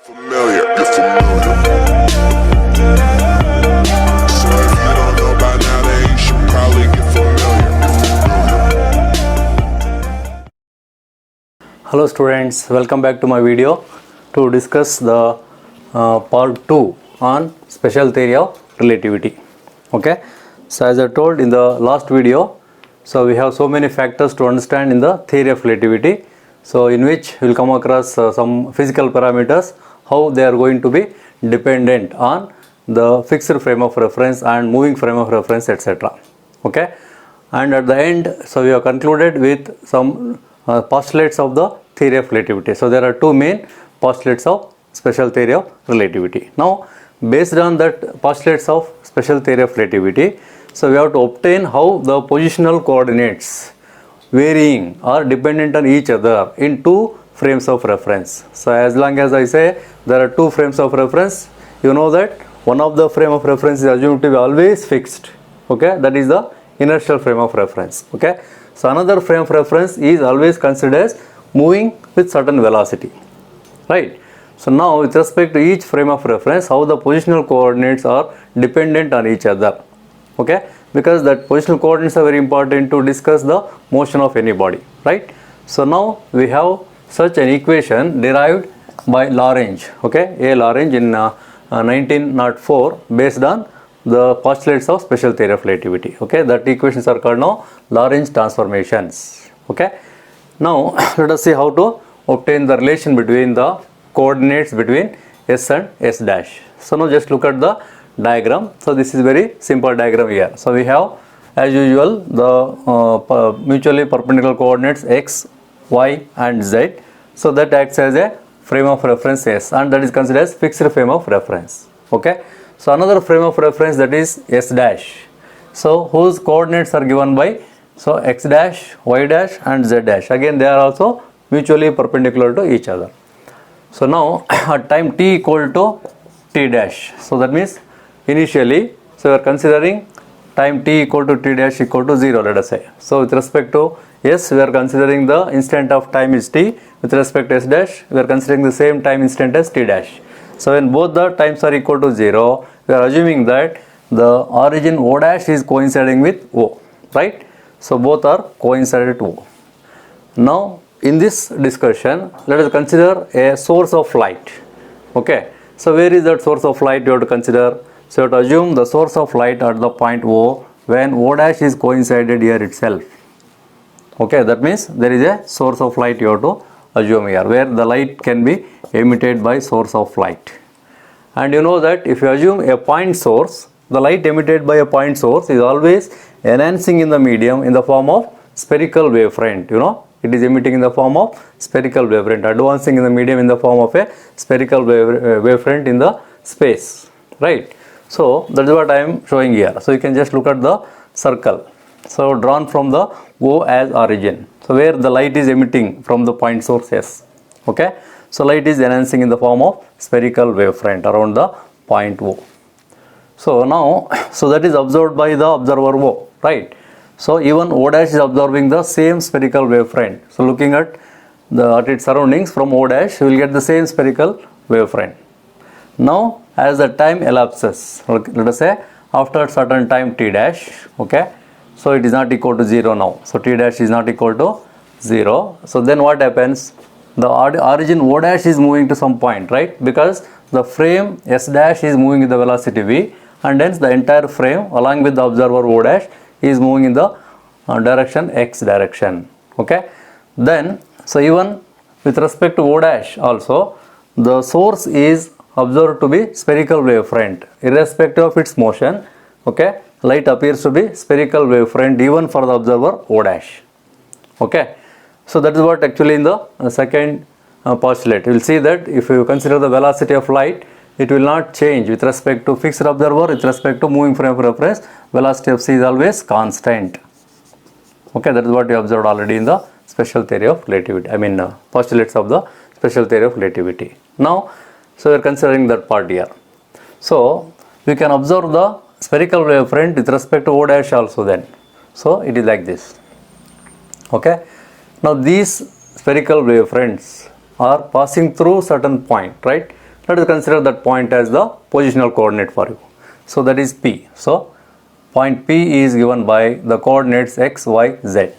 Familiar, you're familiar. So if you don't know by now, then you should probably get familiar. Hello students, welcome back to my video to discuss the part 2 on special theory of relativity. Okay, so as I told in the last video, so we have so many factors to understand in the theory of relativity, so in which we will come across some physical parameters, how they are going to be dependent on the fixed frame of reference and moving frame of reference, etc. Okay, and at the end, so we have concluded with some postulates of the theory of relativity. So there are two main postulates of special theory of relativity. Now based on that postulates of special theory of relativity, so we have to obtain how the positional coordinates varying or dependent on each other in two frames of reference. So as long as I say there are two frames of reference, you know that one of the frame of reference is assumed to be always fixed. Okay, that is the inertial frame of reference. Okay, so another frame of reference is always considered as moving with certain velocity, right? So now with respect to each frame of reference, how the positional coordinates are dependent on each other. Okay, because that positional coordinates are very important to discuss the motion of any body, right? So now we have such an equation derived by Lagrange. Okay, A. Lagrange in 1904 based on the postulates of special theory of relativity. Okay, that equations are called now Lagrange transformations. Okay, now let us see how to obtain the relation between the coordinates between S and S dash. So now just look at the diagram. So this is very simple diagram here. So we have as usual the mutually perpendicular coordinates x, y and z. So that acts as a frame of reference S, and that is considered as fixed frame of reference. Okay, so another frame of reference, that is S dash, so whose coordinates are given by so x dash, y dash and z dash. Again they are also mutually perpendicular to each other. So now at time t equal to t dash, so that means initially, so we are considering time t equal to t dash equal to 0, let us say. So with respect to S, we are considering the instant of time is t. With respect to S dash, we are considering the same time instant as t dash. So when both the times are equal to 0, we are assuming that the origin O dash is coinciding with O, right? So both are coincided to O. Now in this discussion, let us consider a source of light. Okay, so where is that source of light you have to consider? So you have to assume the source of light at the point O when O dash is coincided here itself. Okay, that means there is a source of light you have to assume here, where the light can be emitted by source of light. And you know that if you assume a point source, the light emitted by a point source is always enhancing in the medium in the form of spherical wavefront. You know, it is emitting in the form of spherical wavefront, advancing in the medium in the form of a spherical wavefront in the space, right? So that is what I am showing here. So you can just look at the circle, so drawn from the O as origin, so where the light is emitting from the point source S. Okay, so light is enhancing in the form of spherical wavefront around the point O. So now, so that is observed by the observer O, right? So even O dash is observing the same spherical wavefront. So looking at its surroundings from O dash, you will get the same spherical wavefront. Now as the time elapses, let us say after certain time t dash, okay, so it is not equal to 0 now. So t dash is not equal to 0. So then what happens? The origin O dash is moving to some point, right? Because the frame S dash is moving with the velocity v, and hence the entire frame along with the observer O dash is moving in the direction x direction. Okay, then so even with respect to O dash also, the source is observed to be spherical wavefront irrespective of its motion. Okay, light appears to be spherical wavefront even for the observer O dash. Okay, so that is what actually in the second postulate you will see that if you consider the velocity of light, it will not change with respect to fixed observer. With respect to moving frame of reference, velocity of c is always constant. Okay, that is what we observed already in the special theory of relativity, I mean postulates of the special theory of relativity. Now so we are considering that part here. So we can observe the spherical wavefront with respect to O dash also then. So it is like this. Okay, now these spherical wavefronts are passing through certain point, right? let us consider that point as the positional coordinate for you. So that is P. So point P is given by the coordinates x, y, z.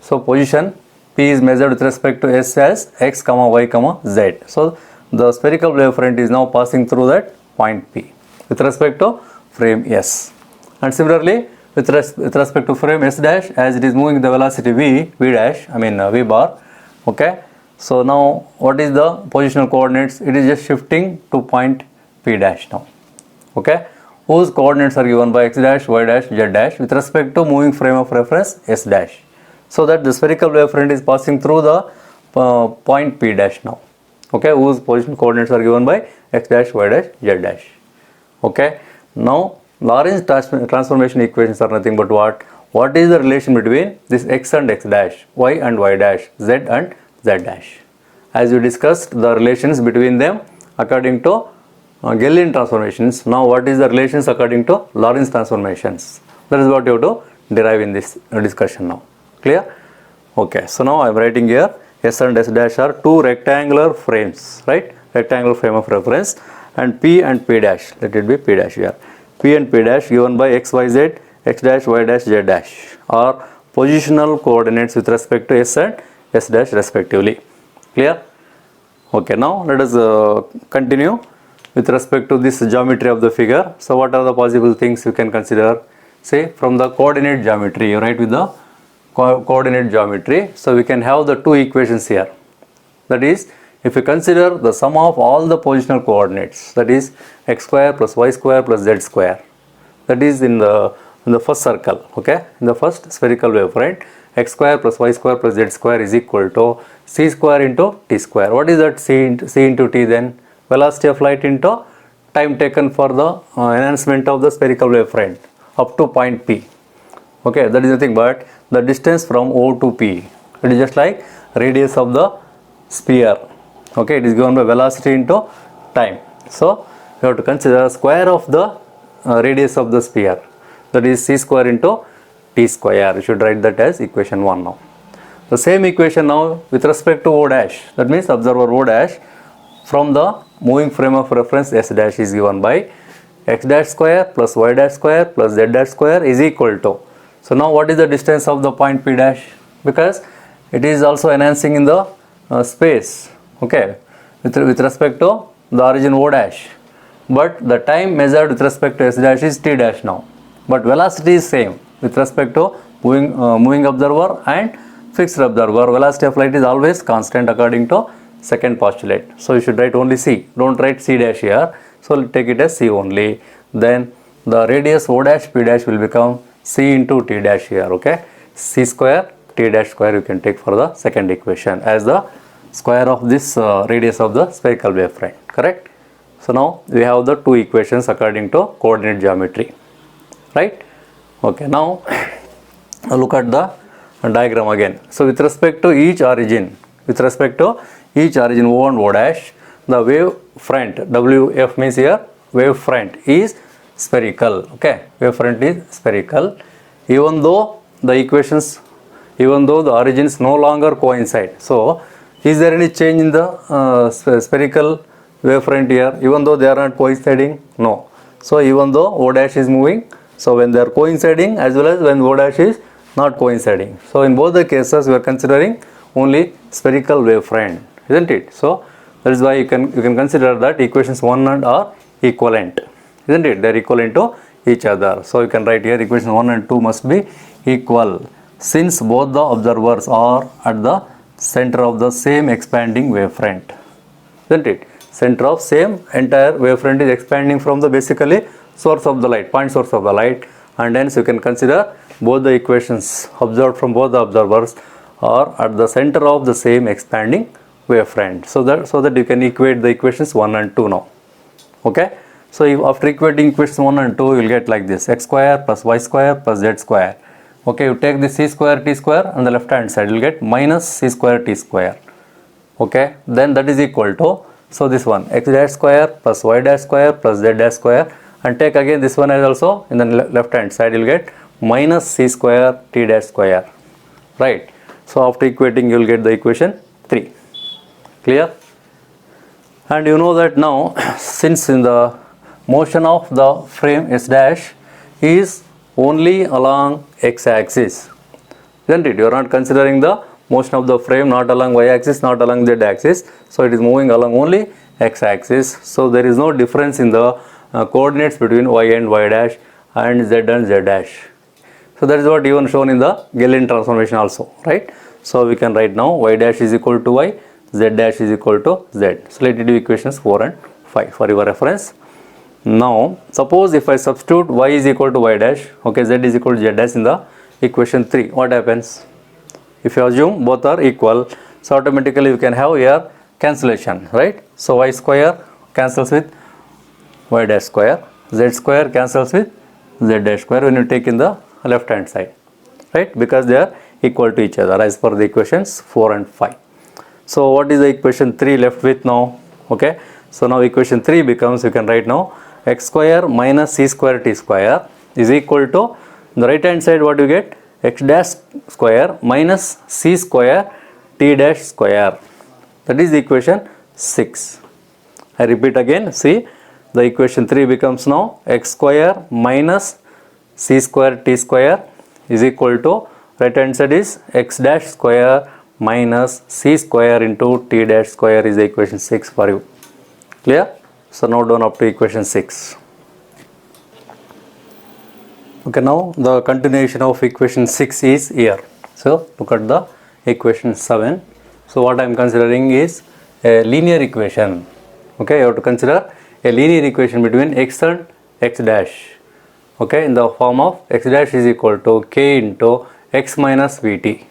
So position P is measured with respect to S as x, y, z. So the spherical wavefront is now passing through that point P with respect to frame S. And similarly, with respect to frame S dash, as it is moving the velocity V dash, V bar. Okay. So now what is the positional coordinates? It is just shifting to point P dash now. Okay. Whose coordinates are given by x dash, y dash, z dash with respect to moving frame of reference S dash. So that the spherical wavefront is passing through the point P dash now. Okay. Whose positional coordinates are given by x dash, y dash, z dash. Okay. Now Lorentz transformation equations are nothing but what? What is the relation between this x and x dash, y and y dash, z and z dash? As we discussed the relations between them according to Gaussian transformations. Now what is the relations according to Lorentz transformations? That is what you have to derive in this discussion now. Clear? Okay. So now I am writing here S and S dash are two rectangular frames, right? Rectangular frame of reference, and P and P dash, let it be P dash here. P and P dash given by x, y, z, x dash, y dash, z dash are positional coordinates with respect to S and S dash respectively. Clear? Okay, now let us continue with respect to this geometry of the figure. So what are the possible things you can consider? Say from the coordinate geometry, you write with the coordinate geometry. So we can have the two equations here. That is, if you consider the sum of all the positional coordinates, that is x square plus y square plus z square, that is in the first circle, okay, in the first spherical wavefront, x square plus y square plus z square is equal to c square into t square. What is that c into t then? Velocity of light into time taken for the enhancement of the spherical wavefront up to point P. Okay, that is nothing but the distance from O to P. It is just like radius of the sphere. Okay, it is given by velocity into time. So you have to consider square of the radius of the sphere, that is c square into t square. You should write that as equation 1 now. The same equation now with respect to O dash, that means observer O dash from the moving frame of reference S dash is given by x dash square plus y dash square plus z dash square is equal to. So now what is the distance of the point P dash? Because it is also enhancing in the space, okay, with respect to the origin O dash, but the time measured with respect to S dash is t dash now, but velocity is same with respect to moving observer and fixed observer. Velocity of light is always constant according to second postulate. So you should write only c, don't write c dash here. So take it as c only. Then the radius O dash P dash will become c into t dash here, okay. C square t dash square you can take for the second equation as the square of this radius of the spherical wavefront, correct? So now we have the two equations according to coordinate geometry, right? Okay, now look at the diagram again. So with respect to each origin, O and O dash, the wave front, WF means here wave front is spherical, okay, wave front is spherical, even though the origins no longer coincide. So is there any change in the spherical wavefront here, even though they are not coinciding? No. So even though O dash is moving, so when they are coinciding as well as when O dash is not coinciding. So in both the cases we are considering only spherical wavefront, isn't it? So that is why you can consider that equations 1 and are equivalent, isn't it? They are equivalent to each other. So you can write here equation 1 and 2 must be equal since both the observers are at the center of the same expanding wavefront, isn't it? Center of same entire wavefront is expanding from the basically source of the light, point source of the light, and hence you can consider both the equations observed from both the observers are at the center of the same expanding wavefront. So that you can equate the equations 1 and 2 now. Okay. So if after equating equations 1 and 2 you will get like this: x square plus y square plus z square. Okay, you take the c square t square on the left hand side, you will get minus c square t square. Okay, then that is equal to, so this one x dash square plus y dash square plus z dash square, and take again this one as also in the left hand side, you will get minus c square t dash square, right? So after equating you will get the equation 3. Clear? And you know that now since in the motion of the frame S dash is only along x axis, isn't it? You are not considering the motion of the frame not along y axis, not along z axis, so it is moving along only x axis. So there is no difference in the coordinates between y and y dash and z and z dash. So that is what even shown in the Gaussian transformation also, right? So we can write now y dash is equal to y, z dash is equal to z. So let it be equations 4 and 5 for your reference. Now suppose if I substitute y is equal to y dash, okay, z is equal to z dash in the equation 3, what happens? If you assume both are equal, so automatically you can have here cancellation, right? So y square cancels with y dash square, z square cancels with z dash square when you take in the left hand side, right? Because they are equal to each other as per the equations 4 and 5. So what is the equation 3 left with now? Okay, so now equation 3 becomes, you can write now x square minus c square t square is equal to, the right hand side what you get, x dash square minus c square t dash square. That is the equation 6. I repeat again, see, the equation 3 becomes now x square minus c square t square is equal to, right hand side is x dash square minus c square into t dash square is the equation 6 for you. Clear? So now down up to equation 6. Okay, now the continuation of equation 6 is here. So look at the equation 7. So what I am considering is a linear equation. Okay, you have to consider a linear equation between x and x dash. Okay, in the form of x dash is equal to k into x minus vt.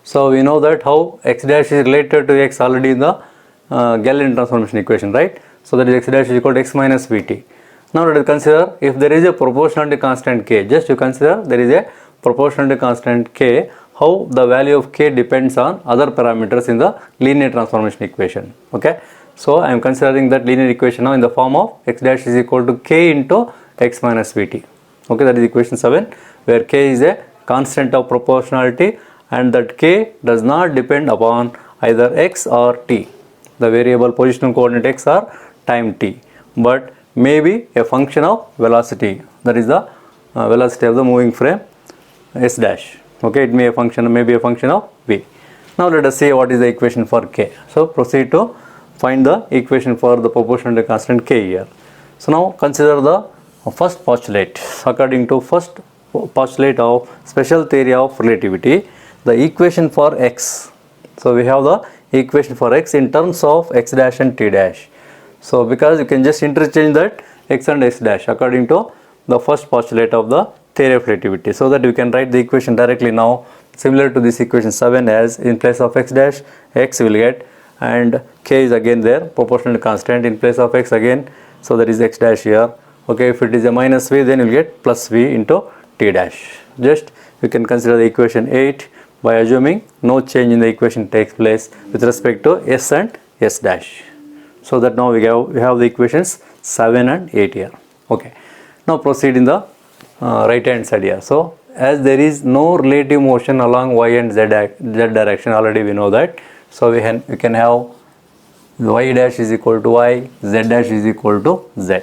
So we know that how x dash is related to x already in the Gaussian transformation equation, right? So that is x dash is equal to x minus vt. Now let us consider if there is a proportionality constant k. Just you consider there is a proportionality constant k, how the value of k depends on other parameters in the linear transformation equation. Okay, so I am considering that linear equation now in the form of x dash is equal to k into x minus vt. Okay, that is equation 7, where k is a constant of proportionality and that k does not depend upon either x or t, the variable positional coordinate x or time t, but may be a function of velocity, that is the velocity of the moving frame s dash. Okay, it may be a function of v. Now let us see what is the equation for k. So proceed to find the equation for the proportionality constant k here. So now consider the first postulate. According to first postulate of special theory of relativity, the equation for x. So we have the equation for x in terms of x dash and t dash. So because you can just interchange that x and x dash according to the first postulate of the theory of relativity, so that you can write the equation directly now similar to this equation 7, as in place of x dash x will get, and k is again there, proportional constant in place of x again, so that is x dash here. Okay, if it is a minus v, then you will get plus v into t dash. Just you can consider the equation 8 by assuming no change in the equation takes place with respect to s and s dash. So that now we have the equations 7 and 8 here. Okay, now proceed in the right hand side here. So as there is no relative motion along y and z direction, already we know that. So we can have y dash is equal to y, z dash is equal to z.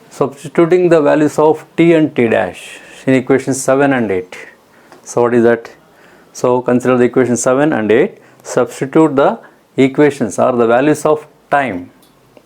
Substituting the values of t and t dash in equations 7 and 8. So what is that? So consider the equation 7 and 8. Substitute the equations or the values of time,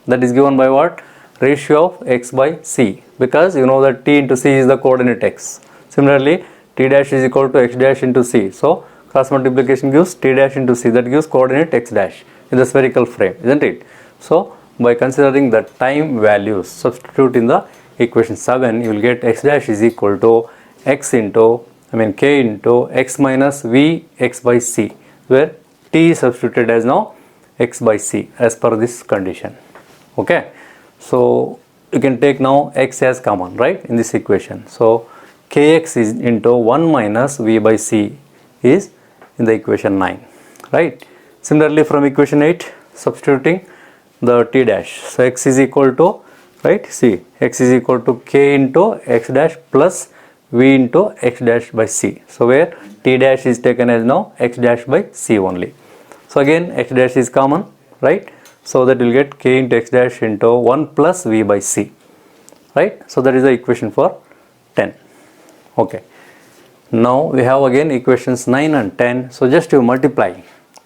that is given by what? Ratio of x by c, because you know that t into c is the coordinate x. Similarly, t dash is equal to x dash into c. So cross multiplication gives t dash into c, that gives coordinate x dash in the spherical frame, isn't it? So by considering the time values, substitute in the equation 7, you will get x dash is equal to x into, k into x minus v x by c, where t is substituted as now x by c as per this condition. Okay, so you can take now x as common, right, in this equation. So kx is into 1 minus v by c is in the equation 9, right? Similarly from equation 8, substituting the t dash, so x is equal to, right, see, x is equal to k into x dash plus v into x dash by c. So where t dash is taken as now x dash by c only. So again x dash is common, right? So that you'll get k into x dash into 1 plus v by c, right? So that is the equation for 10. Okay. Now we have again equations 9 and 10. So just you multiply,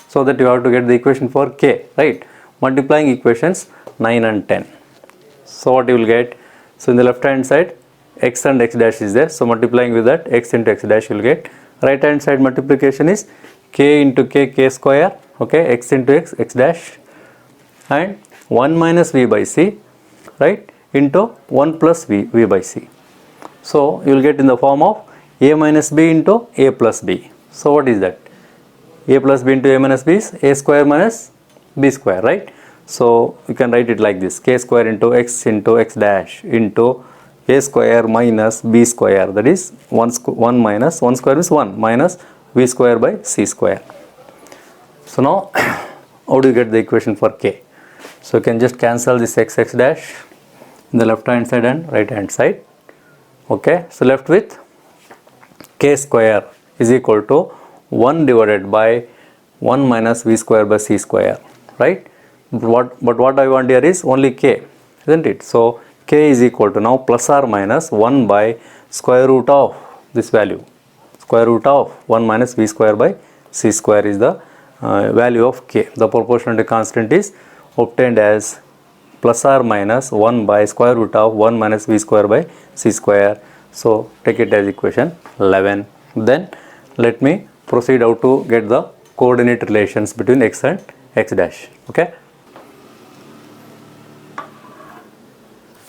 so that you have to get the equation for k, right? Multiplying equations 9 and 10. So what you will get? So in the left hand side, x and x dash is there. So multiplying with that, x into x dash you will get. Right hand side multiplication is k into k square, okay, x into x dash, and 1 minus v by c, right, into 1 plus v by c. So you will get in the form of a minus b into a plus b. So what is that? A plus b into a minus b is a square minus b square, right? So you can write it like this: k square into x dash into a square minus b square, that is 1 minus 1 square is 1 minus v square by c square. So now how do you get the equation for k? So you can just cancel this x dash in the left hand side and right hand side. Okay, so left with k square is equal to 1 divided by 1 minus v square by c square, right? But what I want here is only k, isn't it? So k is equal to now plus or minus 1 by square root of this value. Square root of 1 minus v square by c square is the value of k. The proportionality constant is obtained as plus or minus 1 by square root of 1 minus v square by c square. So take it as equation 11. Then let me proceed how to get the coordinate relations between x and x dash. Okay.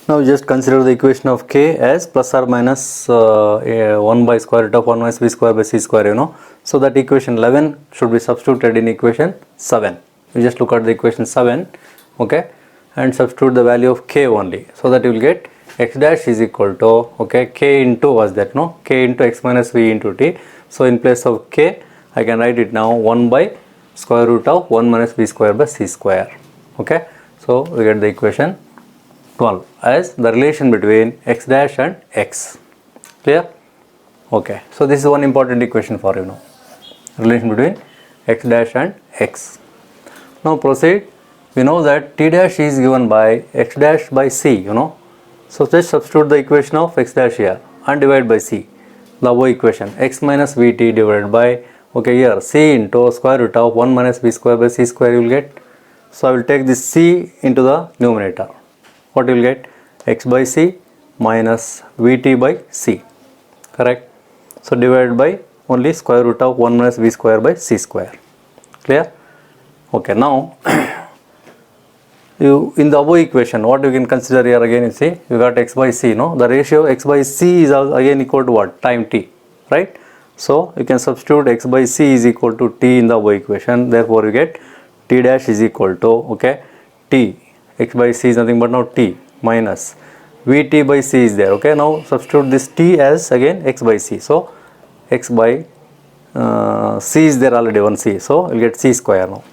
Now just consider the equation of k as plus or minus 1 by square root of 1 minus v square by c square, you know. So that equation 11 should be substituted in equation 7. You just look at the equation 7, okay, and substitute the value of k only. So that you will get x dash is equal to, okay, k into was that, no, k into x minus v into t. So in place of k, I can write it now 1 by square root of 1 minus v square by c square. Okay, so we get the equation 12 as the relation between x dash and x. Clear? Okay, so this is one important equation for you now, relation between x dash and x. Now proceed. We know that t dash is given by x dash by c, you know. So just substitute the equation of x dash here and divide by c. The above equation, x minus vt divided by, okay, here c into square root of 1 minus v square by c square you will get. So I will take this c into the numerator. What you will get? X by c minus vt by c, correct? So divided by only square root of 1 minus v square by c square. Clear? Okay, now you in the above equation, what you can consider here again, you see you got x by c, no? The ratio x by c is again equal to what? Time t, right? So you can substitute x by c is equal to t in the above equation. Therefore you get t dash is equal to, okay, t, x by c is nothing but now t minus vt by c is there. Okay, now substitute this t as again x by c. So x by c is there already, one c. So you will get c square now.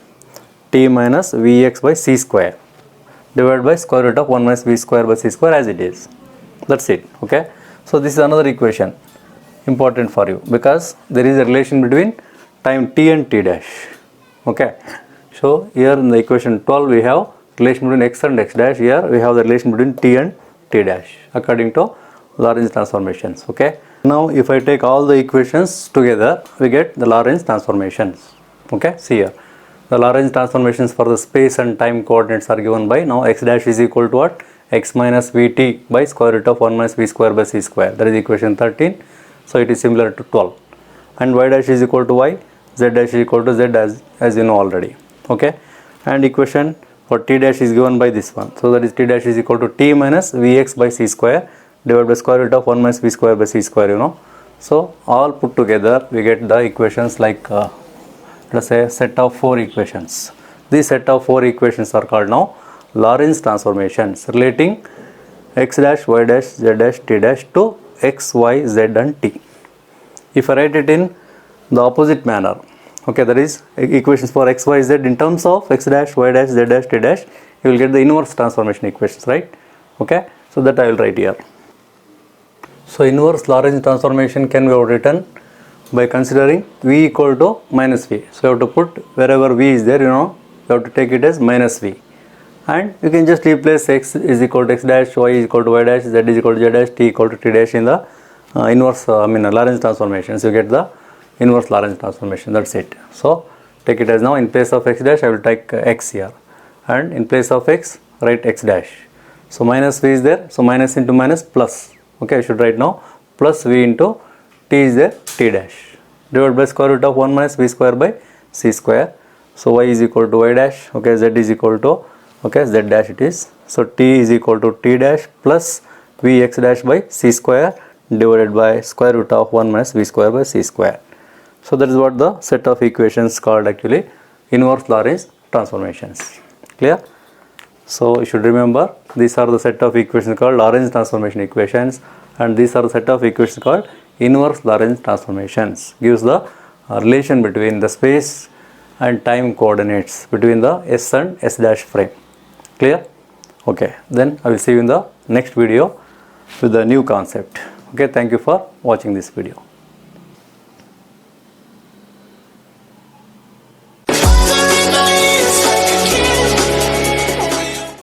T minus vx by c square divided by square root of 1 minus v square by c square as it is. That's it. Okay, so this is another equation important for you because there is a relation between time t and t dash. Okay, so here in the equation 12 we have relation between x and x dash. Here we have the relation between t and t dash according to Lorentz transformations. Okay, now if I take all the equations together, we get the Lorentz transformations. Okay, see here. The Lorentz transformations for the space and time coordinates are given by, now x dash is equal to what? X minus vt by square root of 1 minus v square by c square. That is equation 13. So it is similar to 12. And y dash is equal to y, z dash is equal to z as you know already. Okay. And equation for t dash is given by this one. So that is t dash is equal to t minus vx by c square divided by square root of 1 minus v square by c square, you know. So all put together we get the equations like let's say set of 4 equations. These set of 4 equations are called now Lorentz transformations relating x dash, y dash, z dash, t dash to x, y, z and t. If I write it in the opposite manner, okay, that is equations for x, y, z in terms of x dash, y dash, z dash, t dash, you will get the inverse transformation equations, right? Okay, so that I will write here. So inverse Lorentz transformation can be written by considering v equal to minus v. So you have to put wherever v is there, you know, you have to take it as minus v. and you can just replace x is equal to x dash, y is equal to y dash, z is equal to z dash, t equal to t dash in the inverse Lorentz transformations. You get the inverse Lorentz transformation, that's it. So take it as now in place of x dash I will take x here, and in place of x write x dash. So minus v is there, so minus into minus plus. Okay, I should write now plus v into t is there, t dash, divided by square root of 1 minus v square by c square. So y is equal to y dash, okay, z is equal to, okay, z dash it is. So t is equal to t dash plus v x dash by c square divided by square root of 1 minus v square by c square. So that is what the set of equations called actually inverse Lorentz transformations. Clear? So you should remember these are the set of equations called Lorentz transformation equations, and these are the set of equations called inverse Lorentz transformations. Gives the relation between the space and time coordinates between the s and s dash frame. Clear? Okay, then I will see you in the next video with the new concept. Okay, thank you for watching this video.